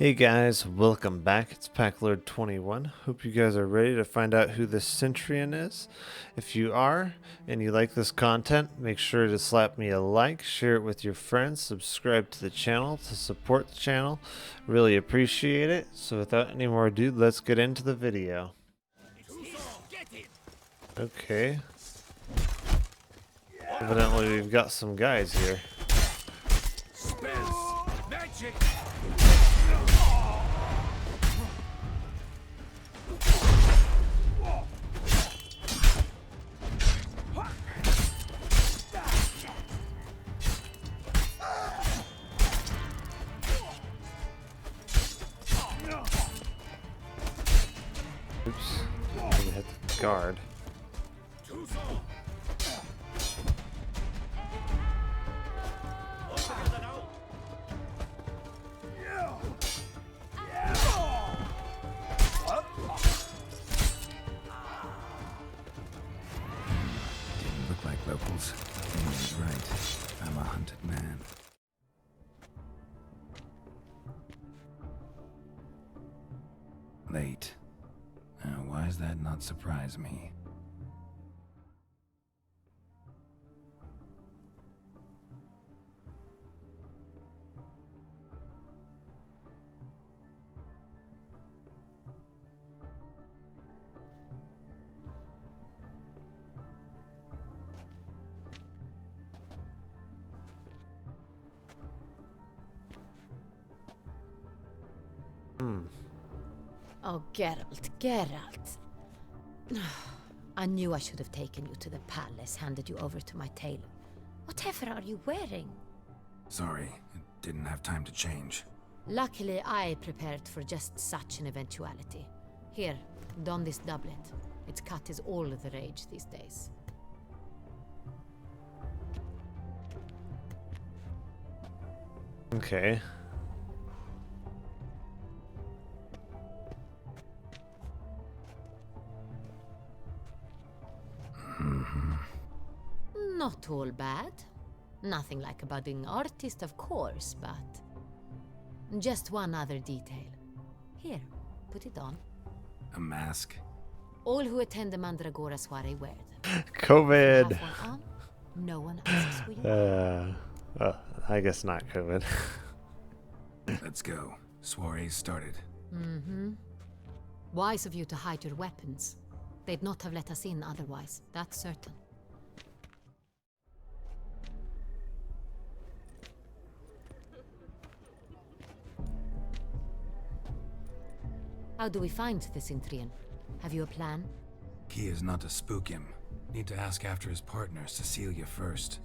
Hey guys, welcome back. It's PackLord21. Hope you guys are ready to find out who this Centurion is. If you are and you like this content, make sure to slap me a like, share it with your friends, subscribe to the channel to support the channel. Really appreciate it. So without any more ado, let's get into the video. Okay. Evidently we've got some guys here. Magic. Oops. Didn't hit the guard. Didn't look like locals. He's right. I'm a hunted man. Late. Why does that not surprise me? Oh, Geralt, Geralt. I knew I should have taken you to the palace, handed you over to my tailor. Whatever are you wearing? Sorry, it didn't have time to change. Luckily, I prepared for just such an eventuality. Here, don this doublet. Its cut is all the rage these days. Okay. Not all bad. Nothing like a budding artist, of course, but... just one other detail. Here, put it on. A mask? All who attend the Mandragora soiree wear them. COVID. If you have one on, no one asks who you are. I guess not COVID. Let's go. Soiree started. Wise of you to hide your weapons. They'd not have let us in otherwise, that's certain. How do we find the Centurion? Have you a plan? Key is not to spook him. Need to ask after his partner, Cecilia, first.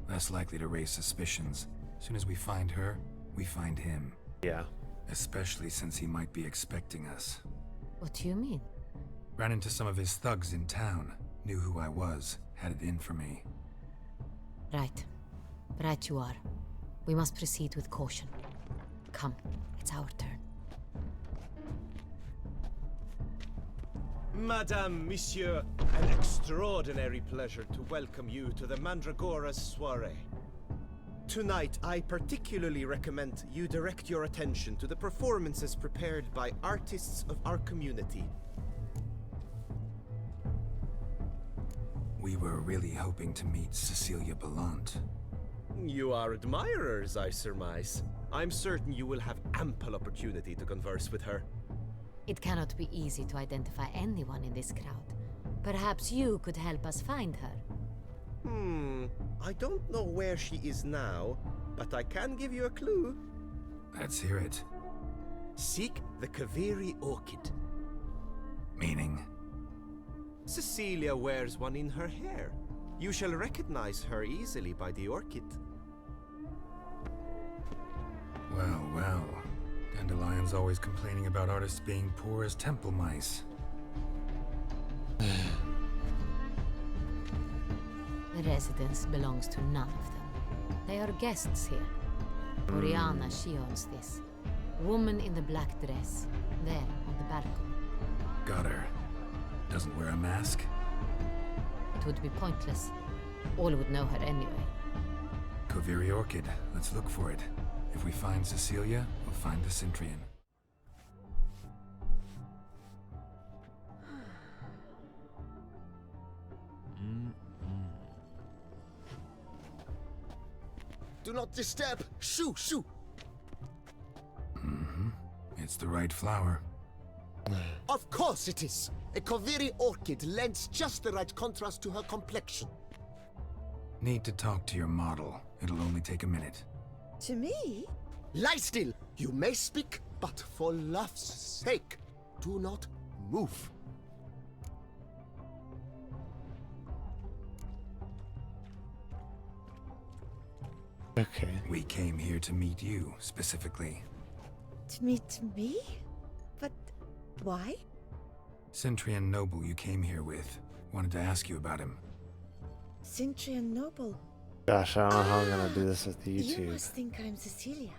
Less likely to raise suspicions. Soon as we find her, we find him. Yeah. Especially since he might be expecting us. What do you mean? Ran into some of his thugs in town. Knew who I was. Had it in for me. Right. Right you are. We must proceed with caution. Come, it's our turn. Madame, Monsieur, an extraordinary pleasure to welcome you to the Mandragora's soiree. Tonight, I particularly recommend you direct your attention to the performances prepared by artists of our community. We were really hoping to meet Cecilia Ballant. You are admirers, I surmise. I'm certain you will have ample opportunity to converse with her. It cannot be easy to identify anyone in this crowd. Perhaps you could help us find her. I don't know where she is now, but I can give you a clue. Let's hear it. Seek the Kaviri orchid. Meaning? Cecilia wears one in her hair. You shall recognize her easily by the orchid. Well, well. Dandelion's always complaining about artists being poor as temple mice. The residence belongs to none of them. They are guests here. Oriana, she owns this. Woman in the black dress. There, on the balcony. Got her. Doesn't wear a mask? It would be pointless. All would know her anyway. Kaviri Orchid. Let's look for it. If we find Cecilia, we'll find the Centurion. Do not disturb! Shoo! Shoo! It's the right flower. Of course it is! A Koviri orchid lends just the right contrast to her complexion. Need to talk to your model. It'll only take a minute. To me? Lie still! You may speak, but for love's sake, do not move. Okay. We came here to meet you, specifically. To meet me? But why? Centrian noble you came here with. Wanted to ask you about him. Cintrian Noble. Gosh, I don't know how I'm gonna do this with the You YouTube. must think I'm Cecilia.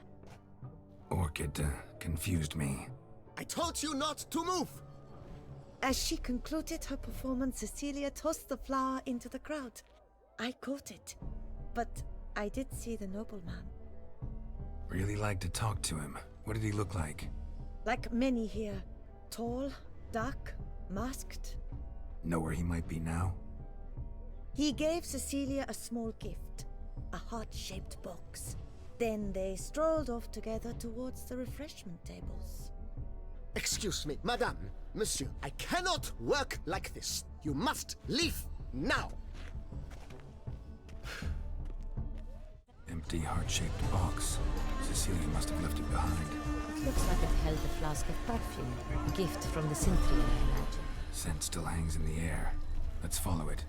Orchid confused me. I told you not to move! As she concluded her performance, Cecilia tossed the flower into the crowd. I caught it, but I did see the nobleman. Really like to talk to him. What did he look like? Like many here, tall, dark, masked. Know where he might be now? He gave Cecilia a small gift, a heart-shaped box. Then they strolled off together towards the refreshment tables. Excuse me, madame, monsieur, I cannot work like this. You must leave now! Empty heart-shaped box. Cecilia must have left it behind. It looks like it held a flask of perfume. A gift from the Cintrian, I imagine. Scent still hangs in the air. Let's follow it.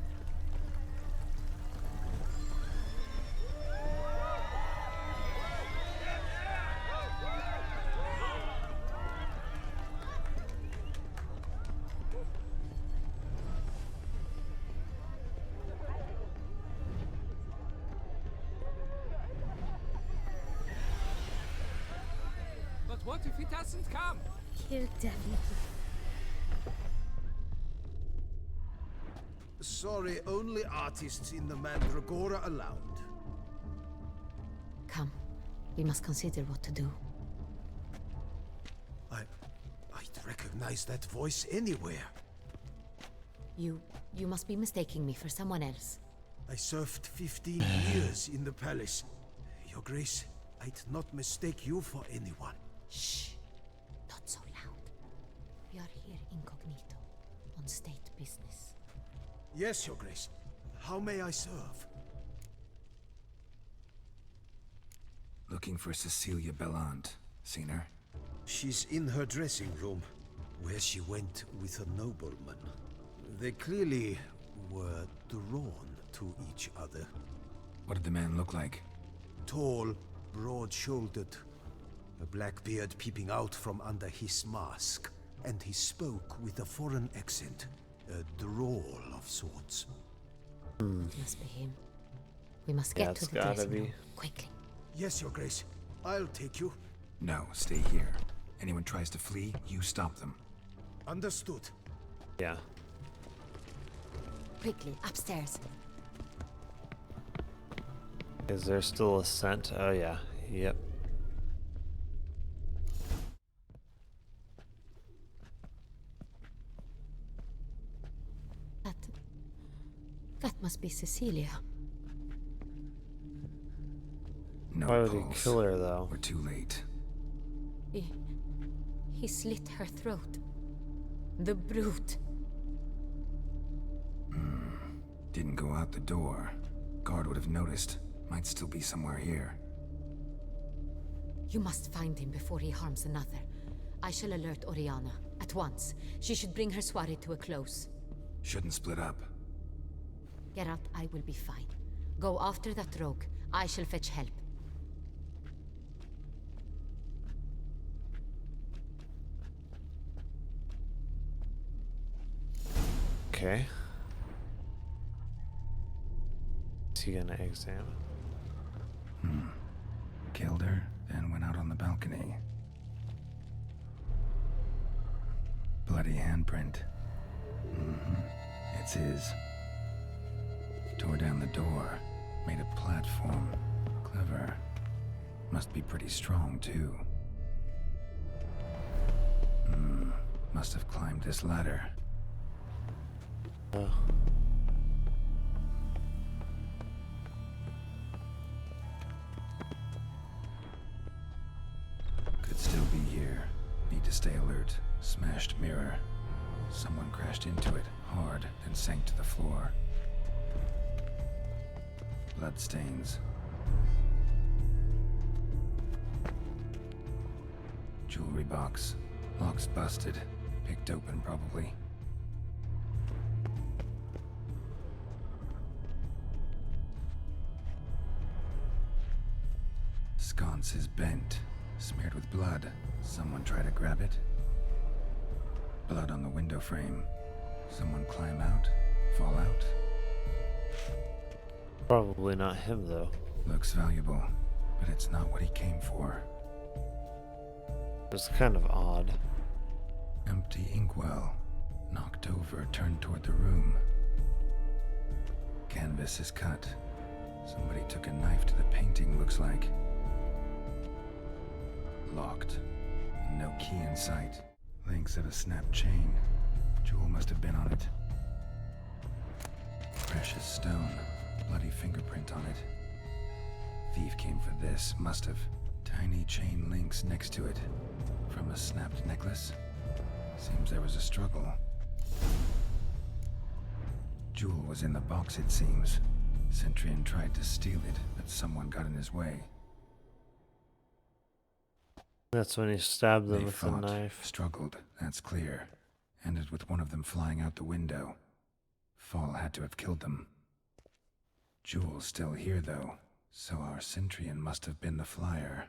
But what if it hasn't come? He'll definitely. Sorry, only artists in the Mandragora allowed. Come. We must consider what to do. I'd recognize that voice anywhere. You must be mistaking me for someone else. I served 15 years in the palace. Your Grace, I'd not mistake you for anyone. Shh. Not so loud. We are here incognito, on state business. Yes, Your Grace. How may I serve? Looking for Cecilia Bellant. Seen her? She's in her dressing room, where she went with a nobleman. They clearly were drawn to each other. What did the man look like? Tall, broad-shouldered, a black beard peeping out from under his mask, and he spoke with a foreign accent, a drawl of sorts. It must be him. We must Yeah, get it's to the gotta dressing be. room, quickly. Yes, Your Grace. I'll take you. No, stay here. Anyone tries to flee, you stop them. Understood. Yeah. Quickly, upstairs. Is there still a scent? Oh yeah. Yep. That must be Cecilia. No Why would he pulse. kill her though? We're too late. He slit her throat. The brute. Didn't go out the door. Guard would have noticed. Might still be somewhere here. You must find him before he harms another. I shall alert Oriana at once. She should bring her soiree to a close. Shouldn't split up. Geralt, I will be fine. Go after that rogue. I shall fetch help. Okay. Is he gonna examine? Killed her, then went out on the balcony. Bloody handprint. It's his. Tore down the door. Made a platform. Clever. Must be pretty strong, too. Must have climbed this ladder. Oh. Hmm. be here. Need to stay alert. Smashed mirror. Someone crashed into it hard, then sank to the floor. Bloodstains. Jewelry box. Lock's busted. Picked open, probably. Sconce is bent. Smeared with blood. Someone try to grab it? Blood on the window frame. Someone climb out? Fall out? Probably not him, though. Looks valuable, but it's not what he came for. It's kind of odd. Empty inkwell. Knocked over, turned toward the room. Canvas is cut. Somebody took a knife to the painting, looks like. Locked. No key in sight. Links of a snapped chain. Jewel must have been on it. Precious stone. Bloody fingerprint on it. Thief came for this, must have. Tiny chain links next to it. From a snapped necklace? Seems there was a struggle. Jewel was in the box, it seems. Centurion tried to steal it, but someone got in his way. That's when he stabbed them They with the fought, knife. struggled, that's clear. Ended with one of them flying out the window. Fall had to have killed them. Jewel's still here, though, so our Centurion must have been the flyer.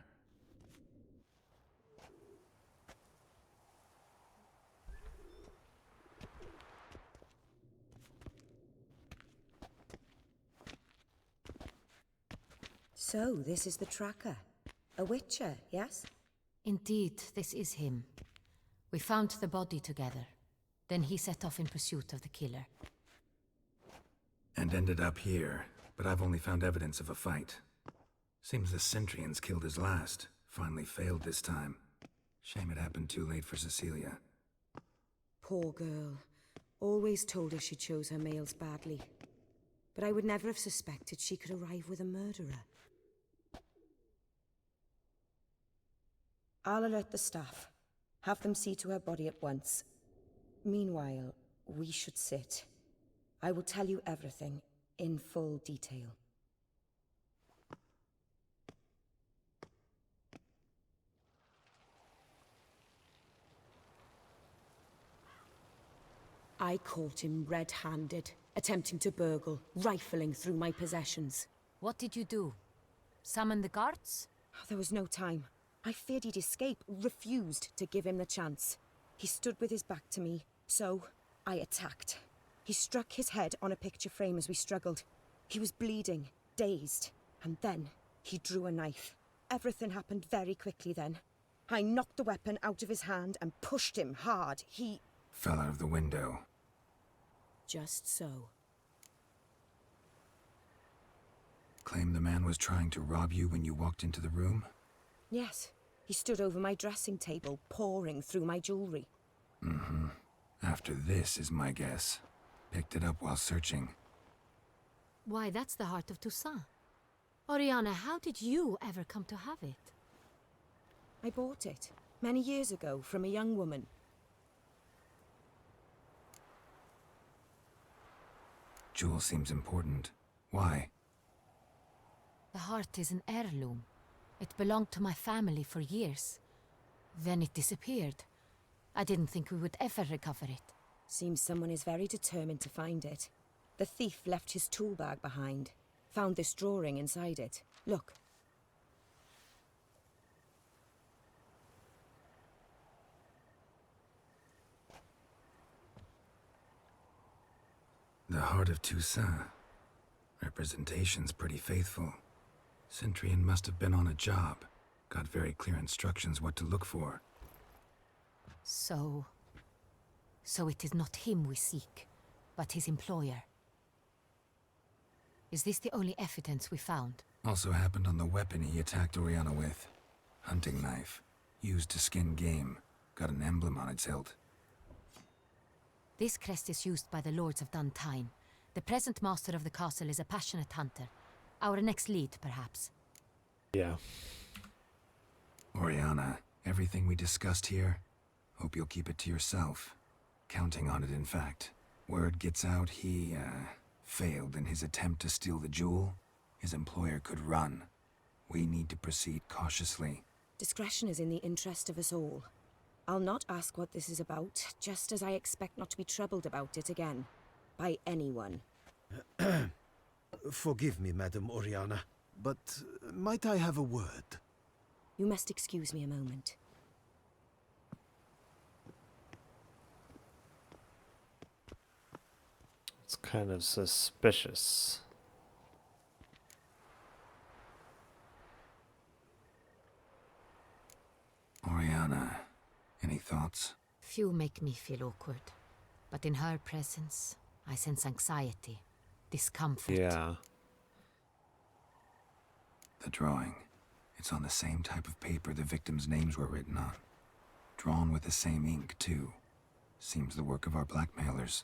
So, this is the tracker. A witcher, yes? Indeed, this is him. We found the body together. Then he set off in pursuit of the killer. And ended up here, but I've only found evidence of a fight. Seems the Centurions killed his last. Finally failed this time. Shame it happened too late for Cecilia. Poor girl. Always told her she chose her males badly. But I would never have suspected she could arrive with a murderer. I'll alert the staff. Have them see to her body at once. Meanwhile, we should sit. I will tell you everything, in full detail. I caught him red-handed, attempting to burgle, rifling through my possessions. What did you do? Summon the guards? There was no time. I feared he'd escape, refused to give him the chance. He stood with his back to me, so I attacked. He struck his head on a picture frame as we struggled. He was bleeding, dazed, and then he drew a knife. Everything happened very quickly then. I knocked the weapon out of his hand and pushed him hard. He Fell out of the window. just so. Claim the man was trying to rob you when you walked into the room? Yes, he stood over my dressing table, pouring through my jewelry. Mm-hmm. After this is my guess. Picked it up while searching. Why, that's the heart of Toussaint. Oriana, how did you ever come to have it? I bought it, many years ago, from a young woman. Jewel seems important. Why? The heart is an heirloom. It belonged to my family for years. Then it disappeared. I didn't think we would ever recover it. Seems someone is very determined to find it. The thief left his tool bag behind. Found this drawing inside it. Look. The heart of Toussaint. Representation's pretty faithful. Centurion must have been on a job. Got very clear instructions what to look for. So it is not him we seek, but his employer. Is this the only evidence we found? Also happened on the weapon he attacked Oriana with. Hunting knife. Used to skin game. Got an emblem on its hilt. This crest is used by the Lords of Duntine. The present master of the castle is a passionate hunter. Our next lead, perhaps. Yeah. Oriana. Everything we discussed here, hope you'll keep it to yourself. Counting on it, in fact. Word gets out he, failed in his attempt to steal the jewel. His employer could run. We need to proceed cautiously. Discretion is in the interest of us all. I'll not ask what this is about, just as I expect not to be troubled about it again. By anyone. Forgive me, Madam Oriana, but might I have a word? You must excuse me a moment. It's kind of suspicious. Oriana, any thoughts? Few make me feel awkward, but in her presence, I sense anxiety, discomfort. Yeah. The drawing. It's on the same type of paper the victims' names were written on. Drawn with the same ink, too. Seems the work of our blackmailers.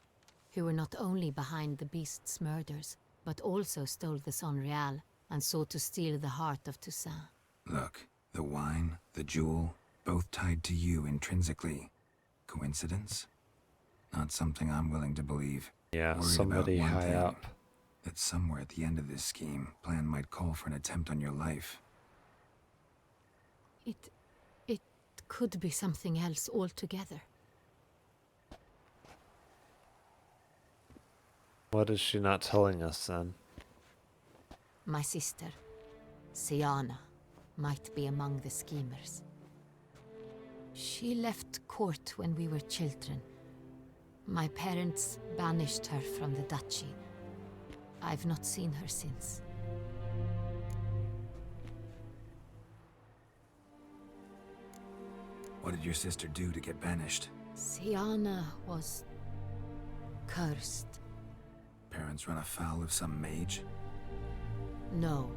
Who were not only behind the beast's murders, but also stole the Sonreal and sought to steal the heart of Toussaint. Look, the wine, the jewel, both tied to you intrinsically. Coincidence? Not something I'm willing to believe. Yeah, Worried somebody about one high thing, up. that somewhere at the end of this scheme, plan might call for an attempt on your life. It could be something else altogether. What is she not telling us then? My sister, Siana, might be among the schemers. She left court when we were children. My parents banished her from the duchy. I've not seen her since. What did your sister do to get banished? Siana was cursed. Parents run afoul of some mage? No.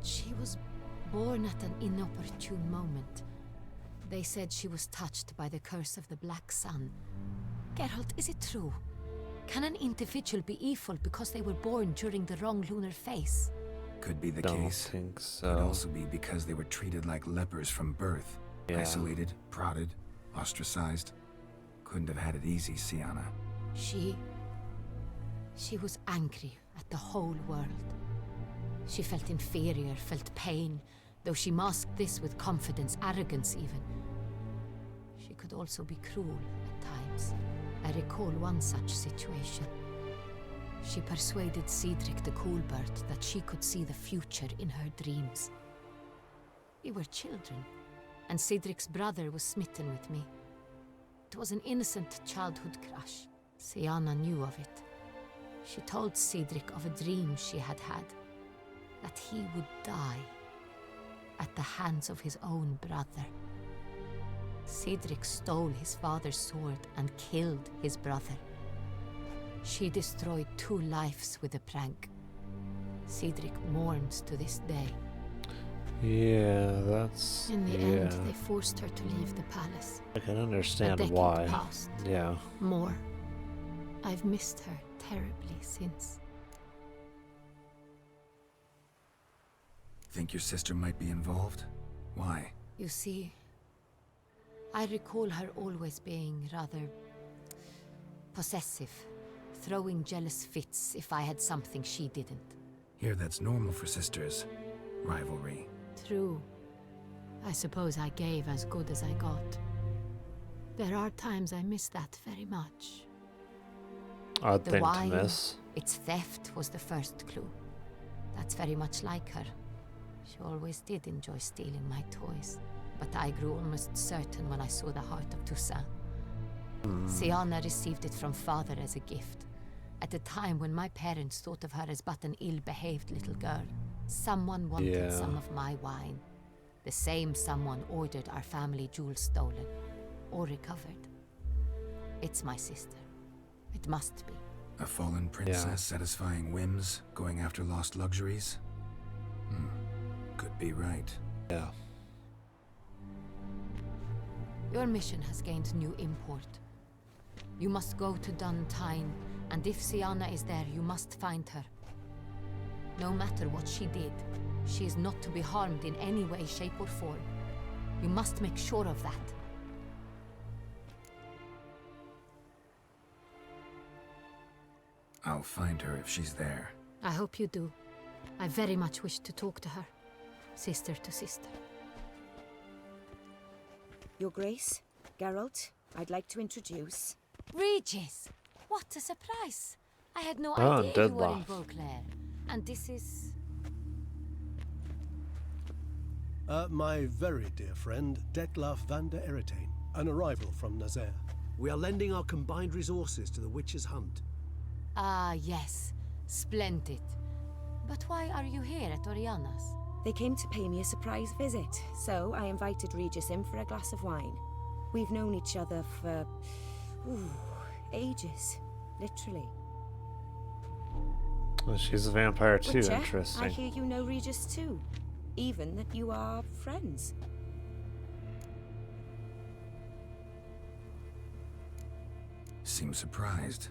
She was born at an inopportune moment. They said she was touched by the curse of the Black Sun. Geralt, is it true? Can an individual be evil because they were born during the wrong lunar phase? Could be the Don't case. think Could so. also be because they were treated like lepers from birth. Yeah. Isolated, prodded, ostracized. Couldn't have had it easy, Siana. She was angry at the whole world. She felt inferior, felt pain, though she masked this with confidence, arrogance even. She could also be cruel at times. I recall one such situation. She persuaded Cedric the Coolbird that she could see the future in her dreams. We were children, and Cedric's brother was smitten with me. It was an innocent childhood crush. Siana knew of it. She told Cedric of a dream she had had, that he would die at the hands of his own brother. Cedric stole his father's sword and killed his brother. She destroyed 2 lives with a prank. Cedric mourns to this day. Yeah, that's... In the yeah. end, they forced her to leave the palace. I can A understand decade why. passed. Yeah. More. I've missed her terribly since. Think your sister might be involved? Why? You see, I recall her always being rather possessive, throwing jealous fits if I had something she didn't. Here, that's normal for sisters. Rivalry. True. I suppose I gave as good as I got. There are times I miss that very much. Odd The thing wine, to miss. its theft was the first clue. That's very much like her. She always did enjoy stealing my toys, but I grew almost certain when I saw the heart of Toussaint. Siana received it from father as a gift, at a time when my parents thought of her as but an ill-behaved little girl. Someone wanted Yeah. some of my wine. The same someone ordered our family jewels stolen, or recovered. It's my sister. It must be. A fallen princess satisfying whims, going after lost luxuries? Could be right. Yeah. Your mission has gained new import. You must go to Duntine, and if Siana is there, you must find her. No matter what she did, she is not to be harmed in any way, shape or form. You must make sure of that. I'll find her if she's there. I hope you do. I very much wish to talk to her. Sister to sister. Your Grace, Geralt, I'd like to introduce... Regis! What a surprise! I had no Oh, idea you were in Dettlaff. Beauclair. And this is... My very dear friend, Dettlaff van der Eretain, an arrival from Nazaire. We are lending our combined resources to the Witch's Hunt. Ah, yes. Splendid. But why are you here at Oriana's? They came to pay me a surprise visit, so I invited Regis in for a glass of wine. We've known each other for... ages. Literally. Well, she's a vampire too, Witcher, I interesting. hear you know Regis too. Even that you are friends. Seems surprised.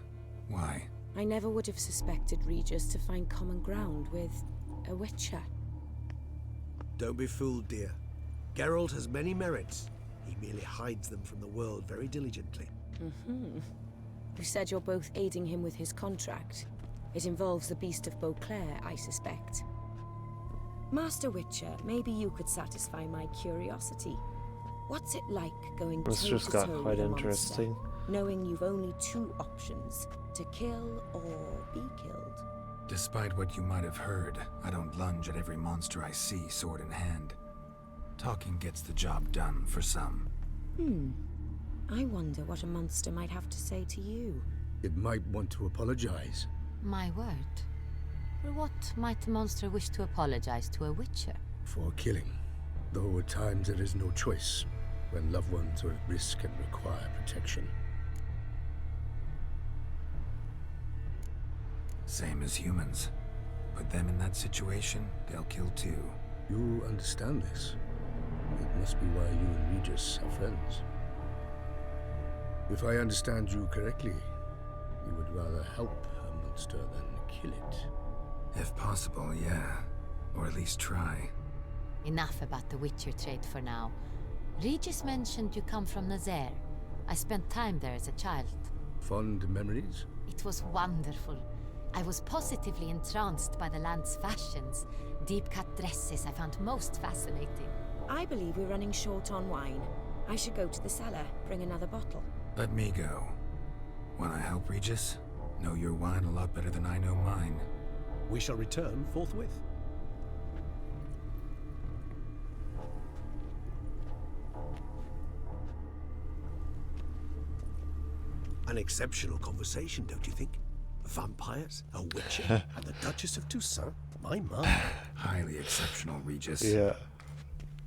Why? I never would have suspected Regis to find common ground with a Witcher. Don't be fooled, dear. Geralt has many merits. He merely hides them from the world very diligently. You said you're both aiding him with his contract. It involves the Beast of Beauclair, I suspect. Master Witcher, maybe you could satisfy my curiosity. What's it like going This toe just to got toe quite with a interesting. monster, knowing you've only two options: to kill or be killed? Despite what you might have heard, I don't lunge at every monster I see sword in hand. Talking gets the job done for some. I wonder what a monster might have to say to you. It might want to apologize. My word. For what might a monster wish to apologize to a Witcher? For killing. Though at times there is no choice, when loved ones are at risk and require protection. Same as humans. Put them in that situation, they'll kill too. You understand this. It must be why you and Regis are friends. If I understand you correctly, you would rather help a monster than kill it. If possible, yeah. Or at least try. Enough about the Witcher trade for now. Regis mentioned you come from Nazaire. I spent time there as a child. Fond memories? It was wonderful. I was positively entranced by the land's fashions. Deep-cut dresses I found most fascinating. I believe we're running short on wine. I should go to the cellar, bring another bottle. Let me go. Wanna help, Regis? Know your wine a lot better than I know mine. We shall return forthwith. An exceptional conversation, don't you think? Vampires, a witcher, and the Duchess of Toussaint. My mum. Highly exceptional, Regis. Yeah.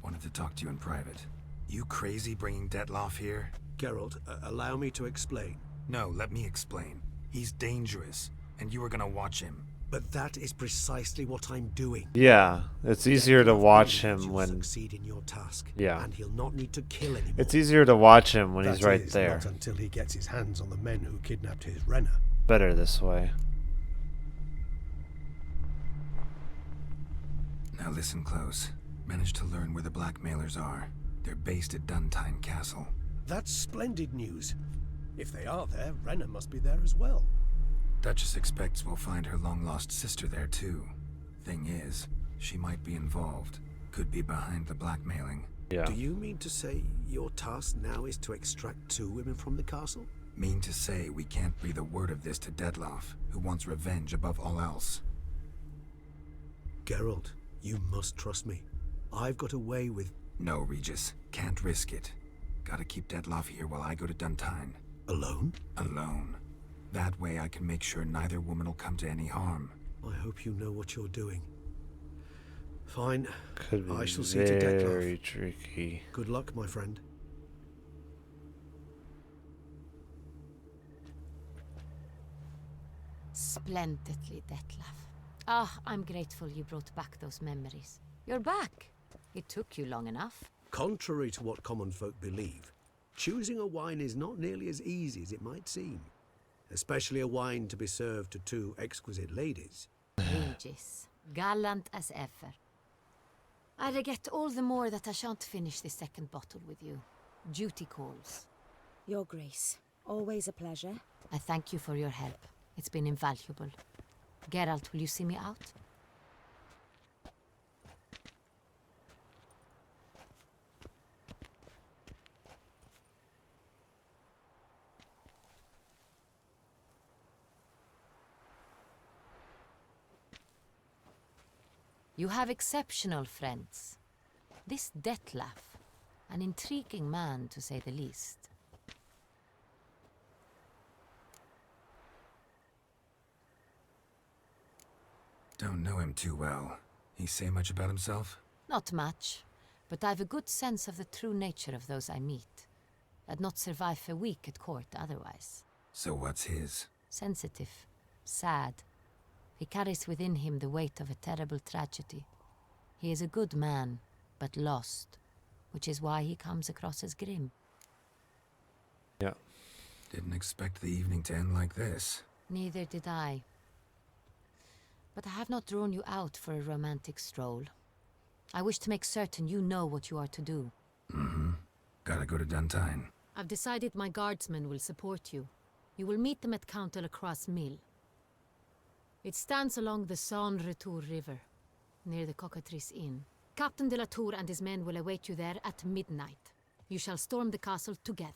Wanted to talk to you in private. You crazy bringing Dettlaff here? Geralt, allow me to explain. No, let me explain. He's dangerous, and you were gonna watch him. But that is precisely what I'm doing. Yeah, it's easier to watch him You'll when... succeed in your task. Yeah. And he'll not need to kill anymore. It's easier to watch him when he's That right is, there. Not until he gets his hands on the men who kidnapped his Renna. Better this way. Now listen close. Managed to learn where the blackmailers are. They're based at Duntine Castle. That's splendid news. If they are there, Renna must be there as well. Duchess expects we'll find her long-lost sister there too. Thing is, she might be involved. Could be behind the blackmailing. Yeah. Do you mean to say your task now is to extract 2 women from the castle? Mean to say we can't breathe a word of this to Dettlaff, who wants revenge above all else. Geralt, you must trust me. I've got a way with... No, Regis. Can't risk it. Gotta keep Dettlaff here while I go to Duntine. Alone? Alone. That way I can make sure neither woman will come to any harm. I hope you know what you're doing. Fine. Could be I shall see to Dettlaff. very tricky. Good luck, my friend. Splendidly, Dettlaff. Ah, I'm grateful you brought back those memories. You're back. It took you long enough. Contrary to what common folk believe, choosing a wine is not nearly as easy as it might seem. Especially a wine to be served to 2 exquisite ladies. Regis, gallant as ever. I regret all the more that I shan't finish this second bottle with you. Duty calls. Your Grace, always a pleasure. I thank you for your help. It's been invaluable. Geralt, will you see me out? You have exceptional friends. This Detlef, an intriguing man to say the least. Don't know him too well. He say much about himself? Not much, but I've a good sense of the true nature of those I meet. I'd not survive a week at court otherwise. So what's his? Sensitive, sad. He carries within him the weight of a terrible tragedy. He is a good man, but lost, which is why he comes across as grim. Yeah. Didn't expect the evening to end like this. Neither did I. But I have not drawn you out for a romantic stroll. I wish to make certain you know what you are to do. Mm-hmm. Gotta go to Duntine. I've decided my guardsmen will support you. You will meet them at Count de la Croix's mill. It stands along the Saône-Retour River, near the Cockatrice Inn. Captain de la Tour and his men will await you there at midnight. You shall storm the castle together.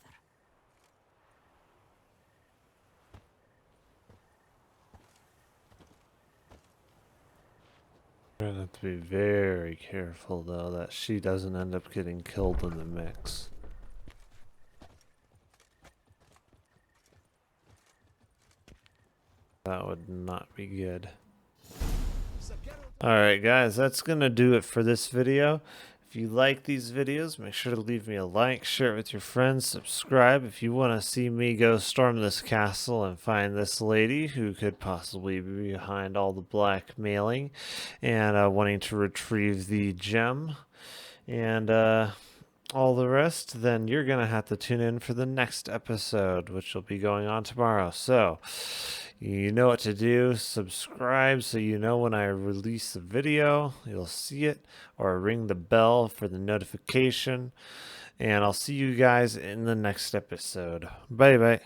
We're gonna have to be very careful, though, that she doesn't end up getting killed in the mix. That would not be good. Alright guys, that's gonna do it for this video. If you like these videos, make sure to leave me a like, share it with your friends, subscribe if you want to see me go storm this castle and find this lady who could possibly be behind all the blackmailing and wanting to retrieve the gem and all the rest. Then you're going to have to tune in for the next episode, which will be going on tomorrow. So you know what to do. Subscribe so you know when I release a video, you'll see it, or ring the bell for the notification. And I'll see you guys in the next episode. Bye bye.